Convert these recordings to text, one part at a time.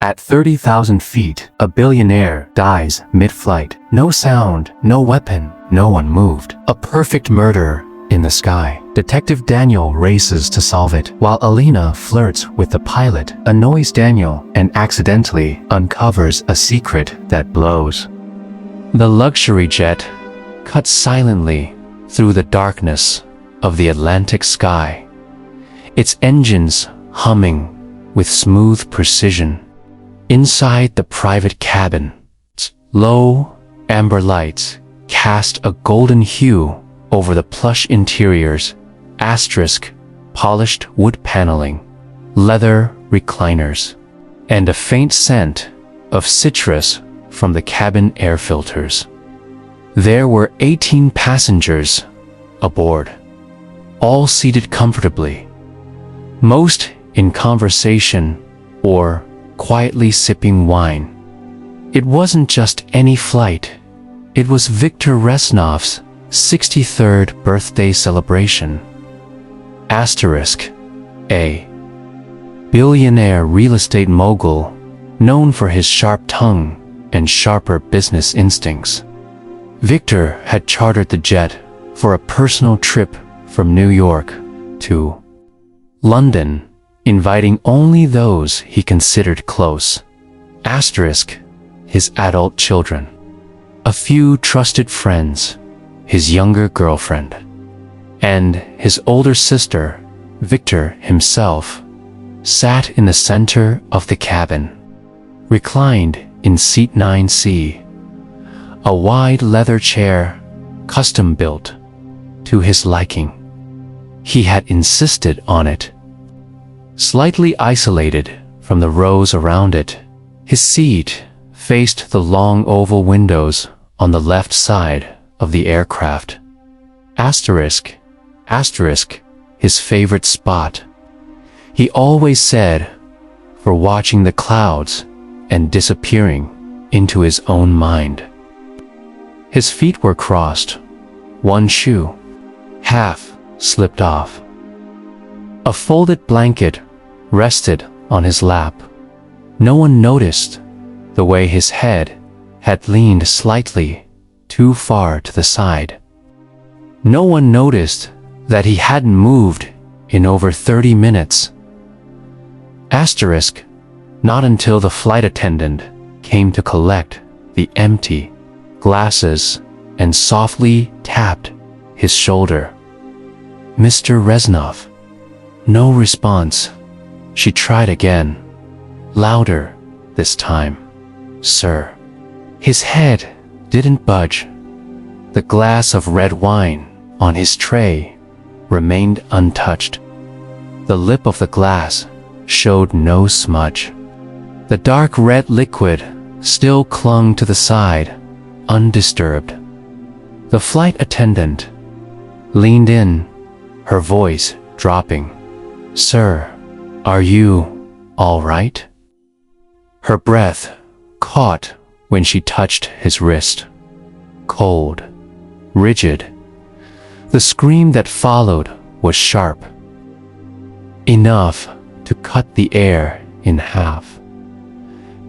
At 30,000 feet, a billionaire dies mid-flight. No sound, no weapon, no one moved. A perfect murder in the sky. Detective Daniel races to solve it, while Alina flirts with the pilot, annoys Daniel, and accidentally uncovers a secret that blows. The luxury jet cuts silently through the darkness of the Atlantic sky, its engines humming with smooth precision. Inside the private cabin, low amber lights cast a golden hue over the plush interiors, polished wood paneling, leather recliners, and a faint scent of citrus from the cabin air filters. There were 18 passengers aboard, all seated comfortably, most in conversation or quietly sipping wine. It wasn't just any flight. It was Viktor Reznov's 63rd birthday celebration. A billionaire real estate mogul known for his sharp tongue and sharper business instincts. Viktor had chartered the jet for a personal trip from New York to London, inviting only those he considered close. His adult children, a few trusted friends, his younger girlfriend, and his older sister, Viktor himself, sat in the center of the cabin, reclined in seat 9C, a wide leather chair, custom-built to his liking. He had insisted on it. Slightly isolated from the rows around it, his seat faced the long oval windows on the left side of the aircraft. His favorite spot. He always said, for watching the clouds and disappearing into his own mind. His feet were crossed, one shoe half slipped off. A folded blanket rested on his lap. No one noticed the way his head had leaned slightly too far to the side. No one noticed that he hadn't moved in over 30 minutes. Not until the flight attendant came to collect the empty glasses and softly tapped his shoulder. Mr. Reznov. No response. She tried again, louder this time. Sir. His head didn't budge. The glass of red wine on his tray remained untouched. The lip of the glass showed no smudge. The dark red liquid still clung to the side, undisturbed. The flight attendant leaned in, her voice dropping. Sir, are you all right? Her breath caught when she touched his wrist. Cold, rigid. The scream that followed was sharp, enough to cut the air in half.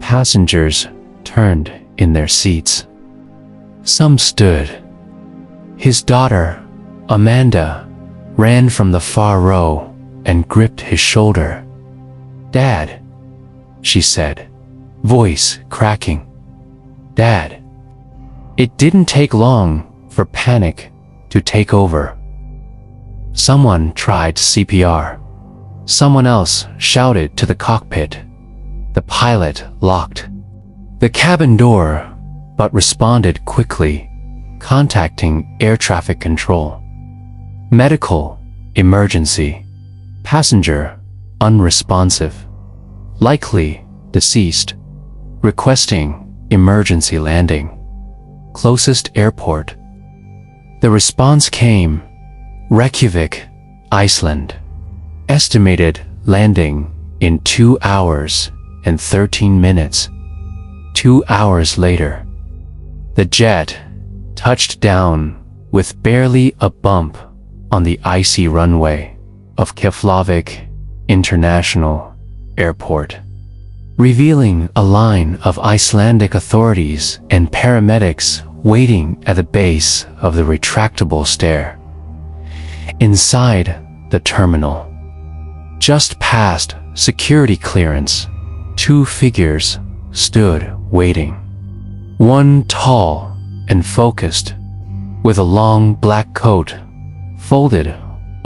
Passengers turned in their seats. Some stood. His daughter, Amanda, ran from the far row and gripped his shoulder. Dad, she said, voice cracking. Dad. It didn't take long for panic to take over. Someone tried CPR. Someone else shouted to the cockpit. The pilot locked the cabin door, but responded quickly, contacting air traffic control. Medical emergency. Passenger unresponsive. Likely deceased. Requesting emergency landing. Closest airport. The response came. Reykjavik, Iceland. Estimated landing in 2 hours and 13 minutes. 2 hours later, the jet touched down with barely a bump on the icy runway of Keflavik International Airport. revealing a line of Icelandic authorities and paramedics waiting at the base of the retractable stair. Inside the terminal, just past security clearance, two figures stood waiting. One tall and focused, with a long black coat folded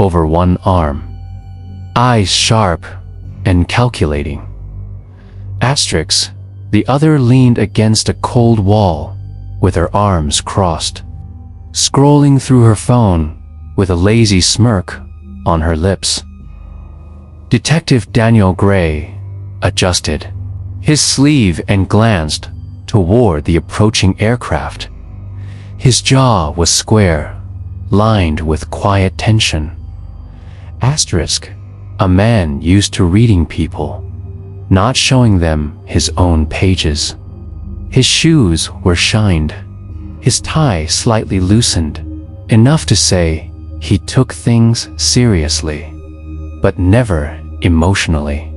over one arm, eyes sharp and calculating. Asterix, the other leaned against a cold wall with her arms crossed, scrolling through her phone with a lazy smirk on her lips. Detective Daniel Gray adjusted his sleeve and glanced toward the approaching aircraft. His jaw was square, lined with quiet tension. Asterisk, a man used to reading people, not showing them his own pages. His shoes were shined, his tie slightly loosened, enough to say he took things seriously, but never emotionally.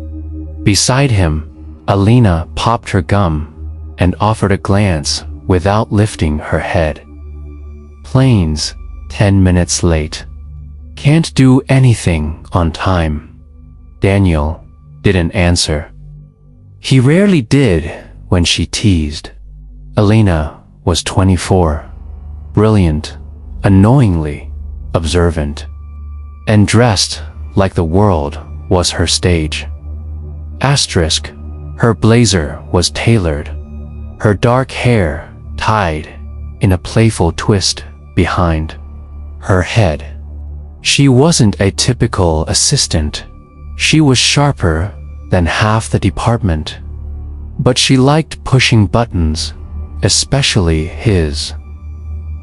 Beside him, Alina popped her gum and offered a glance without lifting her head. Planes, 10 minutes late. Can't do anything on time. Daniel didn't answer. He rarely did when she teased. Alina was 24, brilliant, annoyingly observant, and dressed like the world was her stage. Asterisk, her blazer was tailored, her dark hair tied in a playful twist behind her head. She wasn't a typical assistant. She was sharper than half the department. But she liked pushing buttons, especially his.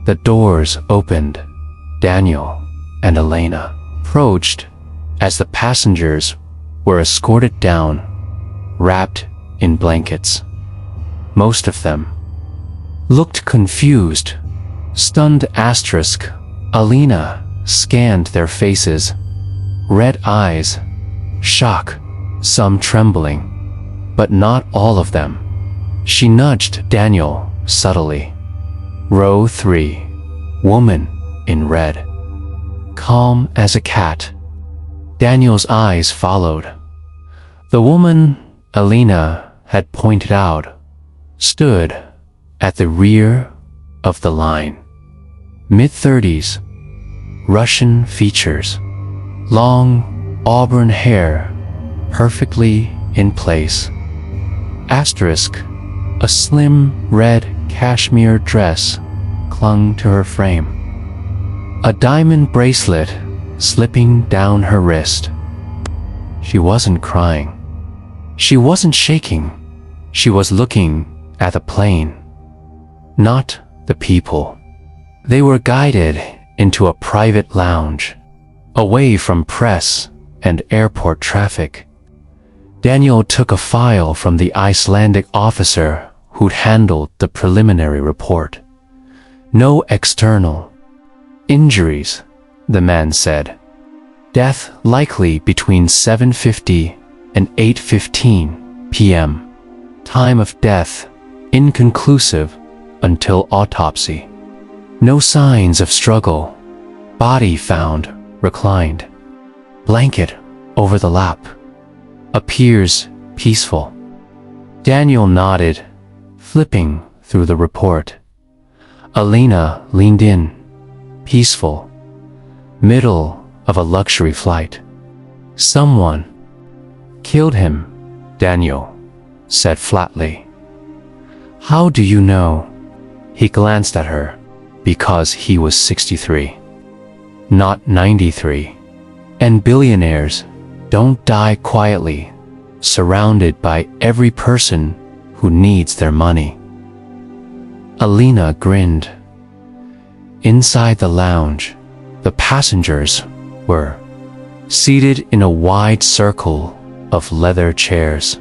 The doors opened. Daniel and Elena approached as the passengers were escorted down, wrapped in blankets. Most of them looked confused, stunned. Asterisk, Alina scanned their faces, red eyes, shock, some trembling, but not all of them. She nudged Daniel subtly. Row 3, woman in red, calm as a cat. Daniel's eyes followed. The woman Alina had pointed out stood at the rear of the line. Mid-30s, Russian features, long auburn hair perfectly in place. Asterisk, a slim red cashmere dress clung to her frame, a diamond bracelet slipping down her wrist. She wasn't crying. She wasn't shaking. She was looking at the plane, not the people. They were guided into a private lounge, away from press and airport traffic. Daniel took a file from the Icelandic officer who'd handled the preliminary report. No external injuries, the man said. Death likely between 7:50 and 8:15 p.m. Time of death inconclusive until autopsy. No signs of struggle. Body found reclined. Blanket over the lap. Appears peaceful. Daniel nodded, flipping through the report. Alina leaned in, peaceful, middle of a luxury flight. Someone killed him, Daniel said flatly. How do you know? He glanced at her. Because he was 63, not 93. And billionaires don't die quietly, surrounded by every person who needs their money. Alina grinned. Inside the lounge, the passengers were seated in a wide circle of leather chairs.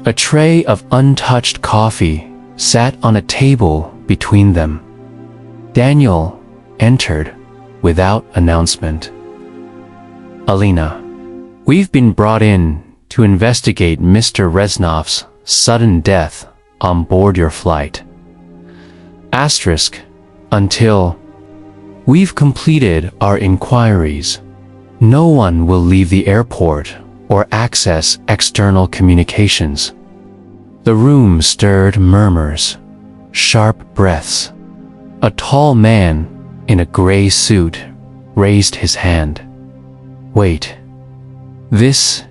A tray of untouched coffee sat on a table between them. Daniel entered without announcement. Alina, we've been brought in to investigate Mr. Reznov's sudden death on board your flight. Asterisk, until we've completed our inquiries, no one will leave the airport or access external communications. The room stirred murmurs, sharp breaths. A tall man in a gray suit raised his hand. Wait, this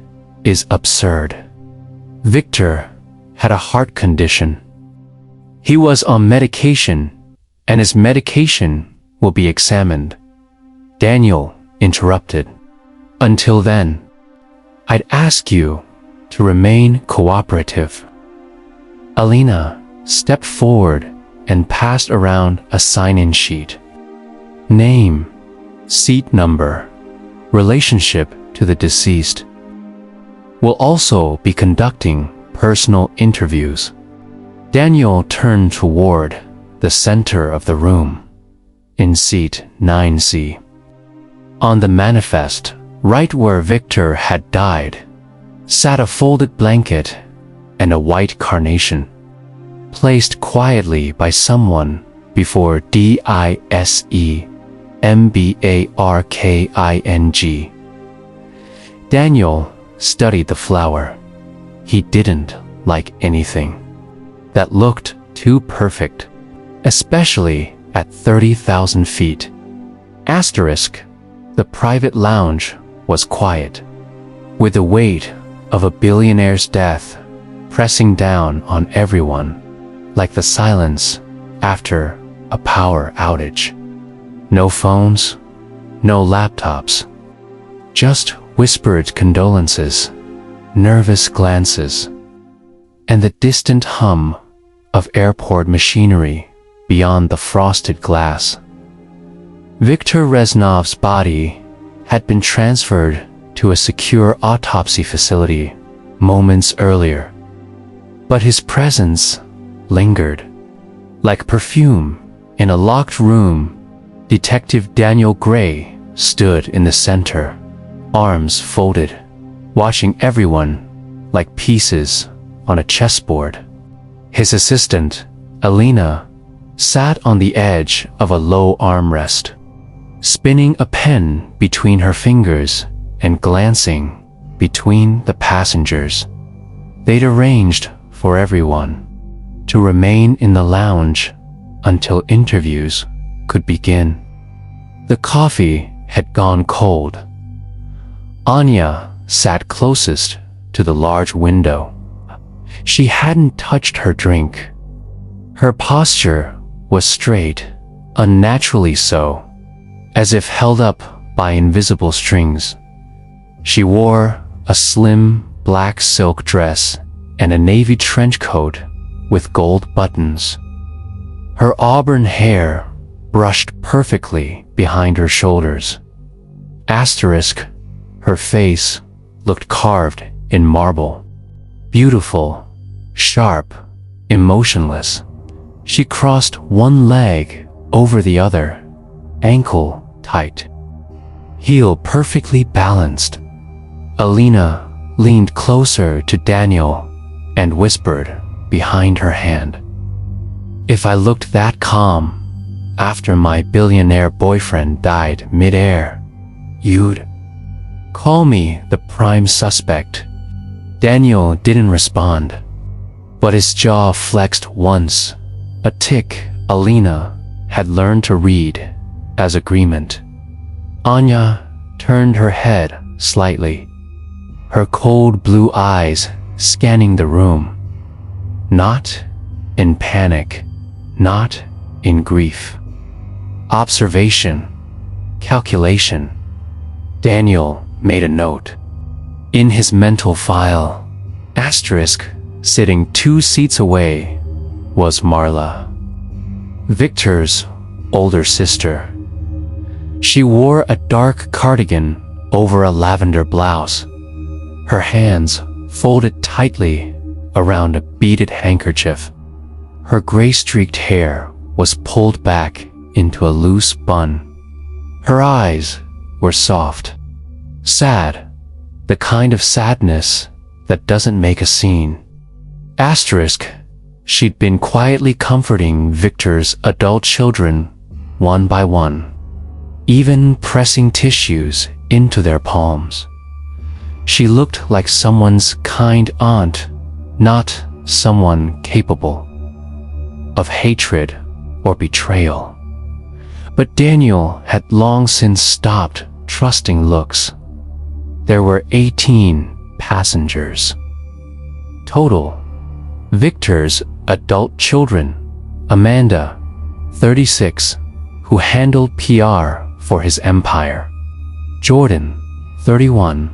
is absurd. Victor had a heart condition. He was on medication, and his medication will be examined. Daniel interrupted. Until then, I'd ask you to remain cooperative. Alina stepped forward and passed around a sign-in sheet. Name, seat number, relationship to the deceased. We'll also be conducting personal interviews. Daniel turned toward the center of the room, in seat 9C. On the manifest, right where Victor had died, sat a folded blanket and a white carnation, placed quietly by someone before DISEMBARKING. Daniel studied the flower. He didn't like anything that looked too perfect, especially at 30,000 feet. Asterisk, the private lounge was quiet, with the weight of a billionaire's death pressing down on everyone, like the silence after a power outage. No phones, no laptops, just whispered condolences, nervous glances, and the distant hum of airport machinery beyond the frosted glass. Viktor Reznov's body had been transferred to a secure autopsy facility moments earlier, but his presence lingered. Like perfume in a locked room, Detective Daniel Gray stood in the center, arms folded, watching everyone like pieces on a chessboard. His assistant, Alina, sat on the edge of a low armrest, spinning a pen between her fingers and glancing between the passengers. They'd arranged for everyone to remain in the lounge until interviews could begin. The coffee had gone cold. Anya sat closest to the large window. She hadn't touched her drink. Her posture was straight, unnaturally so, as if held up by invisible strings. She wore a slim black silk dress and a navy trench coat with gold buttons. Her auburn hair brushed perfectly behind her shoulders. Asterisk, her face looked carved in marble. Beautiful, sharp, emotionless. She crossed one leg over the other, ankle tight, heel perfectly balanced. Alina leaned closer to Daniel and whispered behind her hand, "If I looked that calm after my billionaire boyfriend died mid-air, you'd call me the prime suspect." Daniel didn't respond, but his jaw flexed once, a tick Alina had learned to read as agreement. Anya turned her head slightly, her cold blue eyes scanning the room. Not in panic, not in grief. Observation, calculation. Daniel made a note. In his mental file, asterisk, sitting 2 seats away, was Marla, Victor's older sister. She wore a dark cardigan over a lavender blouse, her hands folded tightly around a beaded handkerchief. Her gray-streaked hair was pulled back into a loose bun. Her eyes were soft, sad, the kind of sadness that doesn't make a scene. Asterisk, she'd been quietly comforting Victor's adult children one by one, even pressing tissues into their palms. She looked like someone's kind aunt, not someone capable of hatred or betrayal. But Daniel had long since stopped trusting looks. There were 18 passengers total. Victor's adult children, Amanda, 36, who handled PR for his empire, Jordan, 31,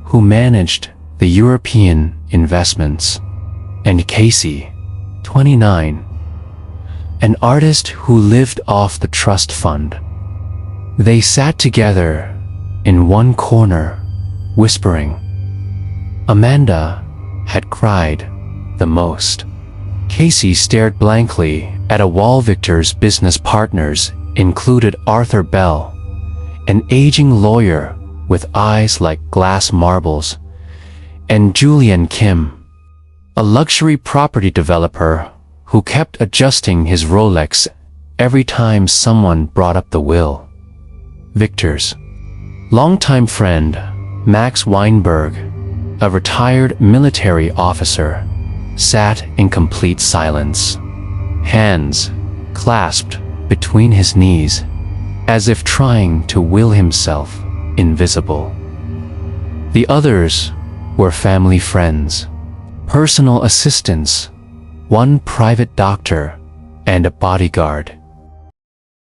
who managed the European investments, and Casey, 29, an artist who lived off the trust fund. They sat together in one corner, whispering. Amanda had cried the most. Casey stared blankly at a wall. Victor's business partners included Arthur Bell, an aging lawyer with eyes like glass marbles, and Julian Kim, a luxury property developer who kept adjusting his Rolex every time someone brought up the will. Victor's longtime friend, Max Weinberg, a retired military officer, sat in complete silence, hands clasped between his knees, as if trying to will himself invisible. The others were family friends, personal assistants, one private doctor, and a bodyguard.